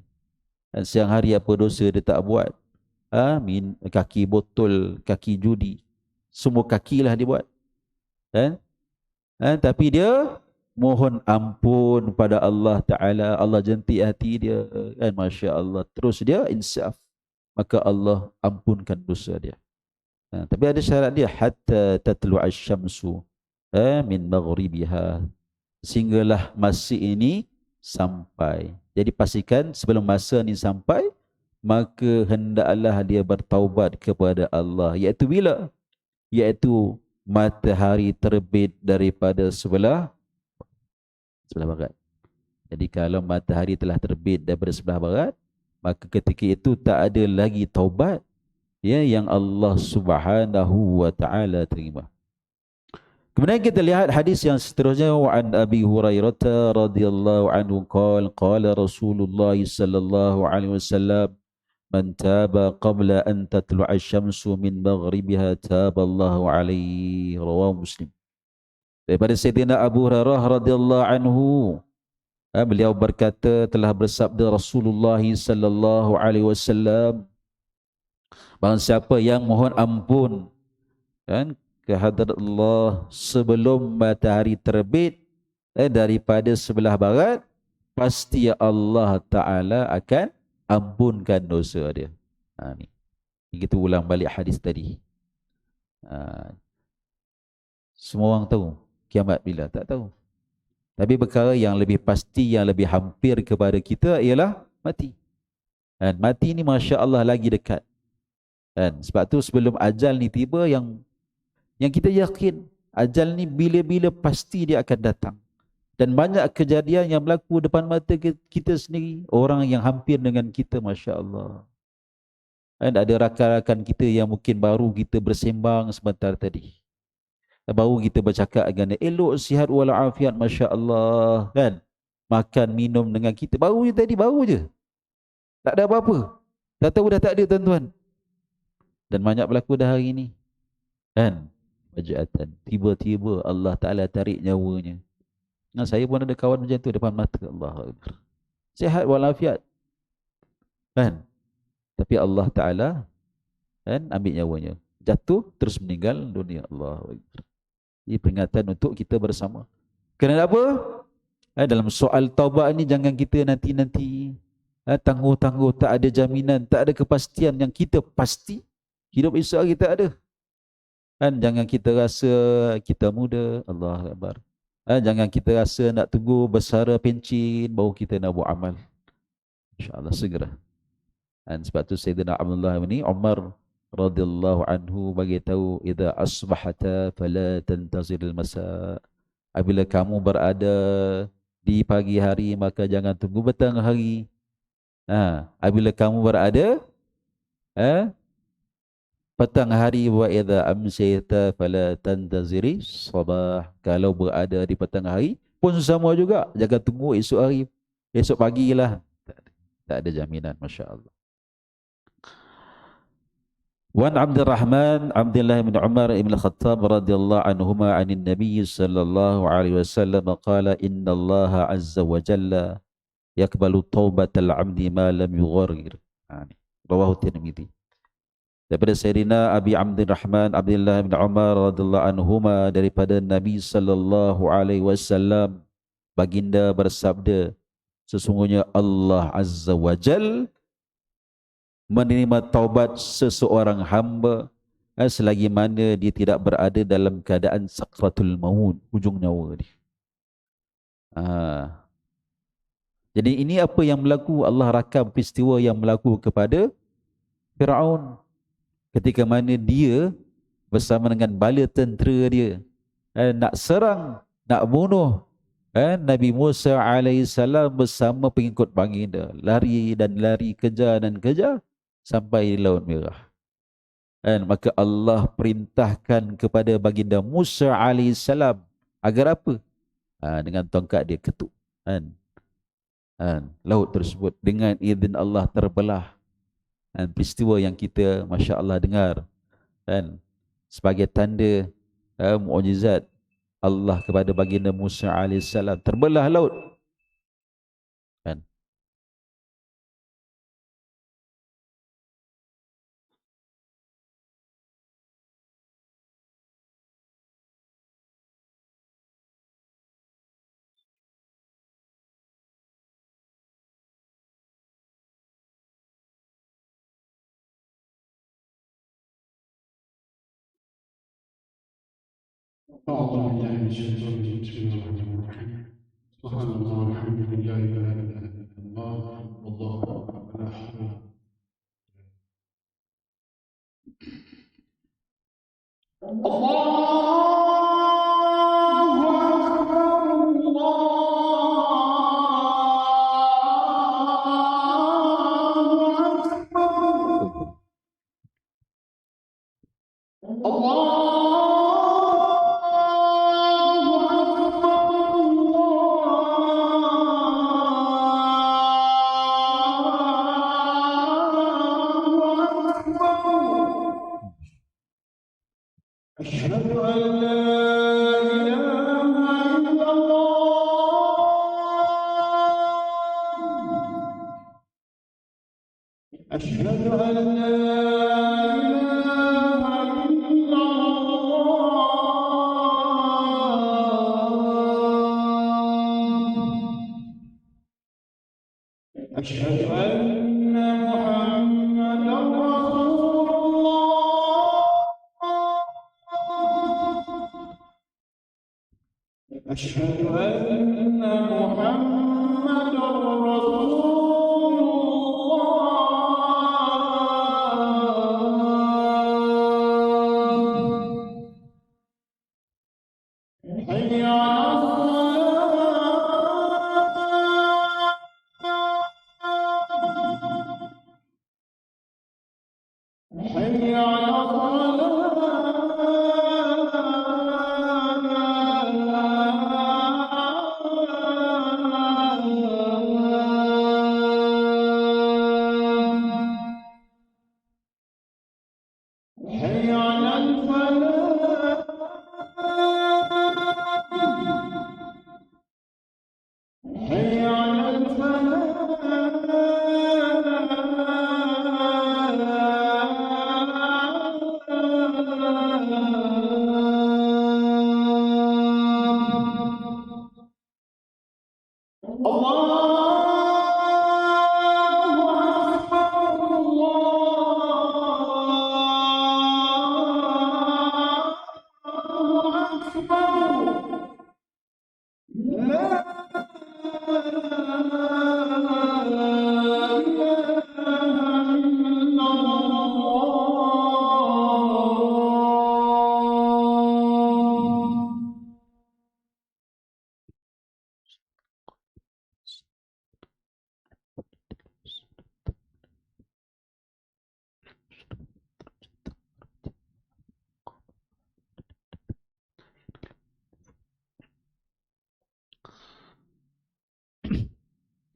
Dan siang hari apa dosa dia tak buat? Kaki botol, kaki judi, semua kakilah dia buat. Tapi dia mohon ampun pada Allah Ta'ala, Allah jentik hati dia kan, Masya Allah. Terus dia insaf, maka Allah ampunkan dosa dia. Tapi ada syarat dia, hatta tatlu'a syamsu min maghribiha, sehinggalah masa ini sampai. Jadi pastikan sebelum masa ini sampai, maka hendaklah dia bertaubat kepada Allah. Iaitu bila? Iaitu matahari terbit daripada sebelah barat. Jadi kalau matahari telah terbit daripada sebelah barat, maka ketika itu tak ada lagi taubat yang Allah Subhanahu wa taala terima. Kemudian kita lihat hadis yang seterusnya, wa an Abi Hurairah radhiyallahu anhu qala Rasulullah sallallahu alaihi wasallam, man taba qabla an tatlu'a asy-syamsu min maghribiha taballahu alaihi, rawahu Muslim. Daripada Sayyidina Abu Hurairah radhiyallahu anhu, beliau berkata, telah bersabda Rasulullah sallallahu alaihi wasallam, barang siapa yang mohon ampun kan kehadrat Allah sebelum matahari terbit daripada sebelah barat, pasti Allah Ta'ala akan ampunkan dosa dia. Ni kita ulang balik hadis tadi. Semua orang tahu kiamat bila? Tak tahu. Tapi perkara yang lebih pasti, yang lebih hampir kepada kita ialah mati. Dan mati ni Masya Allah lagi dekat. Dan sebab tu sebelum ajal ni tiba, yang kita yakin ajal ni bila-bila pasti dia akan datang. Dan banyak kejadian yang berlaku depan mata kita sendiri, orang yang hampir dengan kita, Masya Allah. Dan ada rakan-rakan kita yang mungkin baru kita bersembang sebentar tadi, baru kita bercakap dengan elok, sihat walafiat, Masya Allah kan, makan minum dengan kita, baru je tadi, baru je, tak ada apa-apa, tak tahu dah tak ada tuan-tuan. Dan banyak berlaku dah hari ni kan. faja'atan. Tiba-tiba Allah Ta'ala tarik nyawanya. Nah, saya pun ada kawan macam tu depan mata Allah. Sihat walafiat. Kan? Tapi Allah Ta'ala kan ambil nyawanya. Jatuh terus meninggal dunia. Allah. Ini peringatan untuk kita bersama. Kenapa? Dalam soal taubat ni jangan kita nanti-nanti tangguh-tangguh, tak ada jaminan, tak ada kepastian yang kita pasti. Hidup esok kita ada. Kan jangan kita rasa kita muda, Allah Akbar. Jangan kita rasa nak tunggu bersara pencin baru kita nak buat amal. InsyaAllah segera. Dan sebab tu Sayyidina Abdullah ini Umar radhiyallahu anhu bagi tahu, idza asbahata fala tantaziril masa. Apabila kamu berada di pagi hari maka jangan tunggu petang hari. Apabila kamu berada petang hari, wa idza amsayta fala tantaziri sabah. Kalau berada di petang hari pun sama juga, jangan tunggu esok hari, esok pagilah. Tak ada jaminan, masya-Allah. Wan Abdullah bin Umar ibn Khattab radhiyallahu anhuma 'anil Nabi sallallahu alaihi wasallam qala inna Allah azza wa jalla yakbalu taubatal 'abdi ma lam yughargir. Rawahu Tirmidzi. Daripada Sayyidina Abi Abdurrahman Abdullah bin Umar radhiyallahu anhuma daripada Nabi sallallahu alaihi wasallam, baginda bersabda, sesungguhnya Allah azza wa jalla menerima taubat seseorang hamba selagi mana dia tidak berada dalam keadaan sakratul maut, hujung nyawa dia. Jadi ini apa yang berlaku, Allah rakam peristiwa yang berlaku kepada Firaun ketika mana dia bersama dengan bala tentera dia nak serang, nak bunuh Nabi Musa alaihissalam bersama pengikut baginda, lari dan lari, kejar dan kejar sampai di Laut Merah. Maka Allah perintahkan kepada baginda Musa alaihissalam agar apa? Dengan tongkat dia ketuk laut tersebut, dengan izin Allah terbelah. Peristiwa yang kita Masya Allah dengar sebagai tanda mukjizat Allah kepada baginda Musa alaihissalam, terbelah laut. أعوذ بالله من الشيطان الرجيم بسم الله الرحمن الرحيم سبحان الله والحمد لله ولا إله إلا الله والله أكبر ولا حول أشهد أن لا إله إلا الله أشهد أن لا إله إلا الله أشهد أن محمدا رسول الله أشهد أن محمدا رسول الله حي على الصلاة حي على الصلاة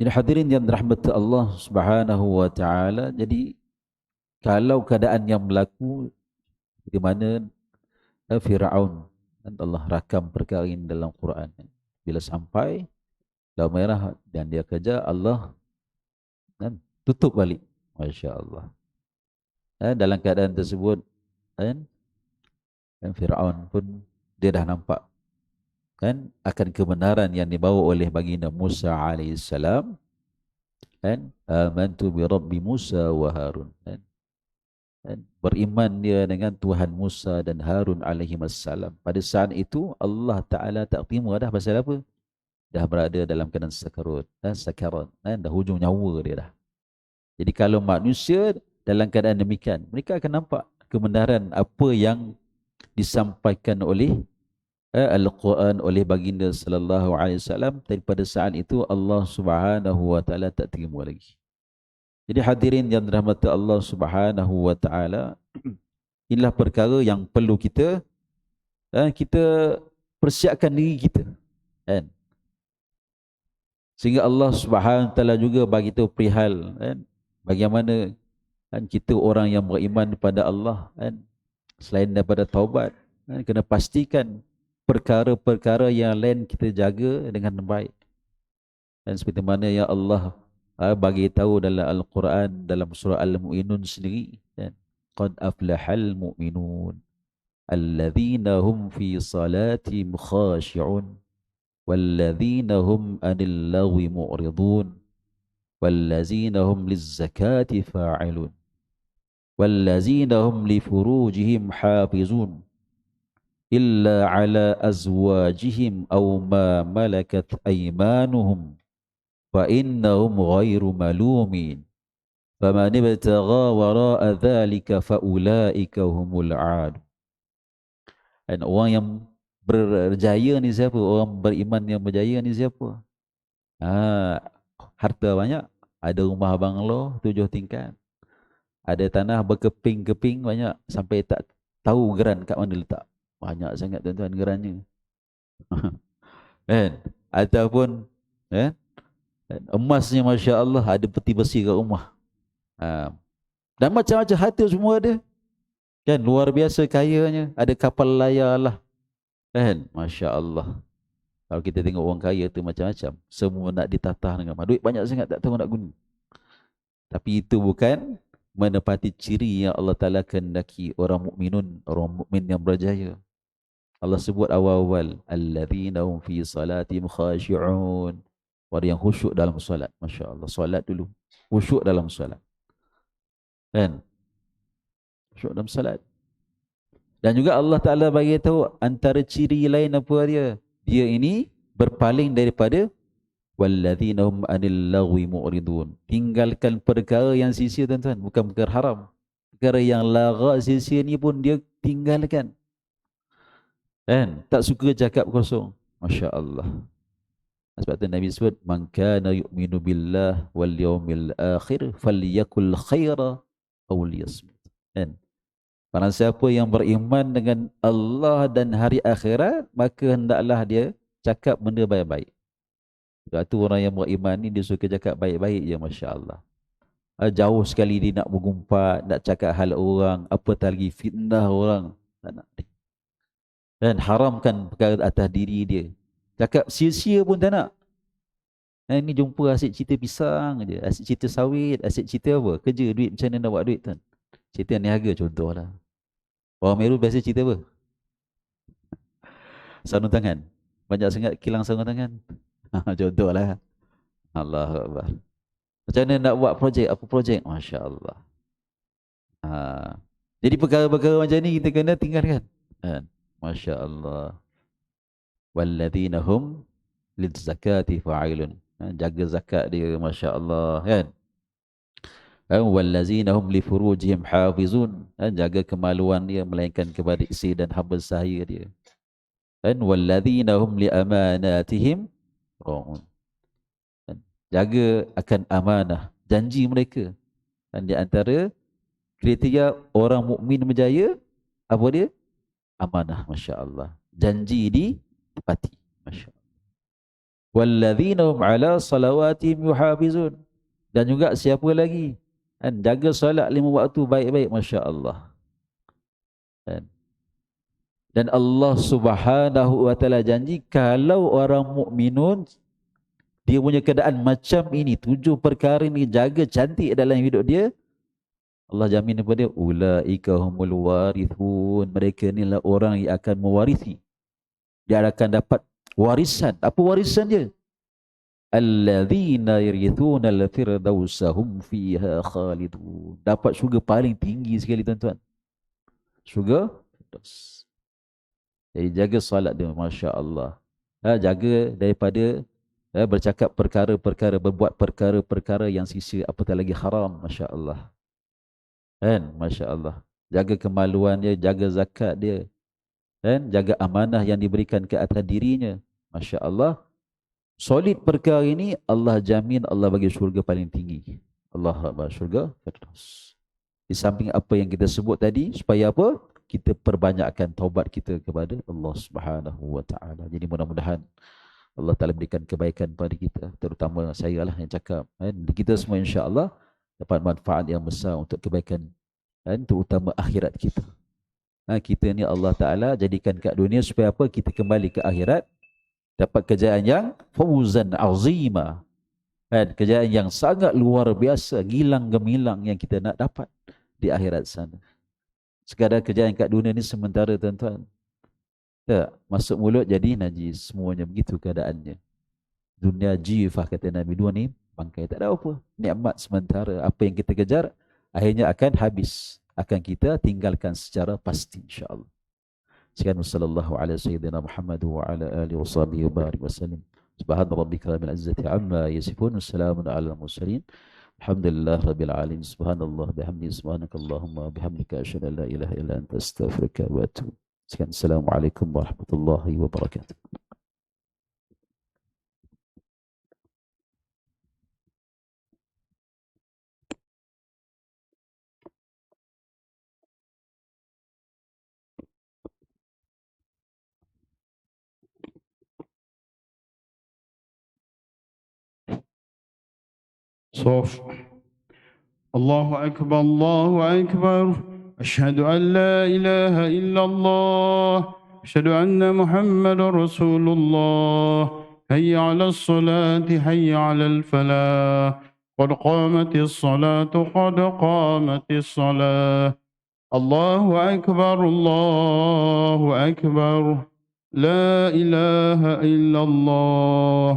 Jadi hadirin yang dirahmati Allah Subhanahu wa taala, jadi kalau keadaan yang berlaku di mana Firaun, dan Allah rakam perkara ini dalam Quran, bila sampai Laut Merah dan dia kejar, Allah kan tutup balik. Masya Allah. Dalam keadaan tersebut kan, Firaun pun dia dah nampak kan akan kebenaran yang dibawa oleh baginda Musa alaihissalam, kan amantu bi rabbi Musa wa Harun, kan beriman dia dengan Tuhan Musa dan Harun alaihissalam. Pada saat itu Allah Taala tak terima dah pasal apa? Dah berada dalam keadaan sakarat, dah hujung nyawa dia dah. Jadi kalau manusia dalam keadaan demikian, mereka akan nampak kebenaran apa yang disampaikan oleh Al-Quran oleh baginda sallallahu alaihi wasallam. Daripada saat itu Allah Subhanahu wa taala tak terima lagi. Jadi hadirin yang dirahmati Allah Subhanahu wa taala, inilah perkara yang perlu kita persiapkan diri kita, kan? Sehingga Allah Subhanahu wa taala juga bagi tahu perihal, kan, bagaimana kan kita orang yang beriman kepada Allah, kan, selain daripada taubat, kan, kena pastikan perkara-perkara yang lain kita jaga dengan baik. Dan seperti mana yang Allah bagi tahu dalam Al-Quran, dalam surah Al-Mu'minun sendiri, kan, qad aflahal mu'minun alladzina hum fi salatihim khashi'un walladzina hum anil lagwi mu'ridun walladzina hum lizzakati fa'ilun walladzina hum li furujihim hafizun illa ala azwajihim aw ma malakat aymanuhum fa innahum ghairu malumin faman ibtagha wara'a dhalika fa ulaika humul 'ad. Dan orang yang berjaya ni siapa? Orang beriman yang berjaya ni siapa? Harta banyak, ada rumah banglo 7 tingkat, ada tanah berkeping-keping banyak sampai tak tahu geran kat mana letak. Banyak sangat tuan-tuan gerannya. Kan? Ataupun emasnya Masya Allah, ada peti besi kat rumah. Dan macam-macam harta semua ada. Kan? Luar biasa kayanya. Ada kapal layar lah. Kan? Masya Allah. Kalau kita tengok orang kaya tu macam-macam. Semua nak ditatah dengan duit banyak sangat, tak tahu nak guna. Tapi itu bukan menepati ciri yang Allah Ta'ala kehendaki orang mukminun, orang mukmin yang berjaya. Allah sebut awal-awal, alladzina hum fi salatihim khashi'un, orang yang khusyuk dalam solat. Masya Allah, solat dulu, khusyuk dalam solat, kan? Khusyuk dalam solat. Dan juga Allah Ta'ala bagi tahu antara ciri lain apa dia? Dia ini berpaling daripada walladzina hum anil lagwi mu'ridun. Tinggalkan perkara yang sia-sia tuan-tuan, bukan perkara haram. Perkara yang lagak sia-sia ni pun dia tinggalkan. Kan? Tak suka cakap kosong. Masya Allah. Sebab tu Nabi sebut, man kana yu'minu billah wal yawmil akhir falyakul khaira aw liyasmut. Kan? Barang siapa yang beriman dengan Allah dan hari akhirat, maka hendaklah dia cakap benda baik-baik. Sebab tu orang yang beriman ni dia suka cakap baik-baik je, Masya Allah. Jauh sekali dia nak bergumpat, nak cakap hal orang, apatah lagi fitnah orang. Tak nak. Dan haramkan perkara atas diri dia. Cakap sia-sia pun tak nak. Ini jumpa asyik cerita pisang je, asyik cerita sawit, asyik cerita apa? Kerja, duit, macam mana nak buat duit tuan. Cerita niaga contohlah. Orang Meru biasa cerita apa? Sarung tangan. Banyak sangat kilang sarung tangan. Contohlah. Allahu Akbar. Macam mana nak buat projek? Apa projek? Masya Allah. Ha. Jadi perkara-perkara macam ni kita kena tinggalkan. Kan? Masya Allah. Walladzina hum lizzakati fa'ilun. Jaga zakat dia, Masya Allah. Kan? Wallazina hum li furujihim hafizun. Jaga kemaluan dia melainkan kepada isteri dan hamba sahaya dia. Walladzina hum li amanatihim ra'un. Jaga akan amanah janji mereka. Dan di antara kriteria orang mukmin berjaya apa dia? Amanah, masya-Allah. Janji ditepati, masya-Allah. Walladzina hum ala salawatihim yuhafizun. Dan juga siapa lagi? Jaga solat 5 waktu baik-baik, masya-Allah. Dan Allah Subhanahu wa taala janji kalau orang mukminun dia punya keadaan macam ini, 7 perkara ni jaga cantik dalam hidup dia, Allah jamin kepada dia, ulaika humul warithun. Mereka inilah orang yang akan mewarisi. Dia akan dapat warisan. Apa warisan dia? Alladzina yarithuna al-firdausa hum fiha khalidun. Dapat syurga paling tinggi sekali, tuan-tuan. Syurga firdaus. Jadi jaga solat dia, masya-Allah. Jaga daripada bercakap perkara-perkara, berbuat perkara-perkara yang sisa, apatah lagi haram, masya-Allah. Kan, masya-Allah. Jaga kemaluan dia, jaga zakat dia. Kan, jaga amanah yang diberikan ke atas dirinya. Masya-Allah. Solid perkara ini Allah jamin Allah bagi syurga paling tinggi. Allah Akbar, syurga firdaus. Di samping apa yang kita sebut tadi, supaya apa? Kita perbanyakkan taubat kita kepada Allah Subhanahu wa taala. Jadi mudah-mudahan Allah Ta'ala berikan kebaikan pada kita, terutama saya lah yang cakap. Kita semua insya-Allah dapat manfaat yang besar untuk kebaikan, terutama akhirat kita. Kita ni Allah Ta'ala jadikan kat dunia supaya apa? Kita kembali ke akhirat, dapat kejayaan yang fawzan azima. Kejayaan yang sangat luar biasa, gilang gemilang yang kita nak dapat di akhirat sana. Sekadar kejayaan kat dunia ni sementara, tuan-tuan. Tak, masuk mulut jadi najis. Semuanya begitu keadaannya. Dunia jifah, kata Nabi. Dua ni bangkai, tak ada apa. Nikmat sementara. Apa yang kita kejar akhirnya akan habis. Akan kita tinggalkan secara pasti, insya-Allah. Sekian sallallahu ala sayyidina Muhammad wa ala alihi wa sahbihi wa barik wa sallim. Subhana rabbika rabbil izzati amma yasifun. Wassalamun ala al-mursalin. Alhamdulillah rabbil alamin. Subhanallah bihamdihi, subhanakallahumma bihamdika, asyhadu an la ilaha illa anta, astaghfiruka wa atubu. Sekian, assalamualaikum warahmatullahi wabarakatuh. صوف. الله أكبر، الله أكبر. أشهد أن لا إله إلا الله. أشهد أن محمد رسول الله. حي على الصلاة، حي على الفلاح. قد قامت الصلاة، قد قامت الصلاة. الله أكبر، الله أكبر. لا إله إلا الله.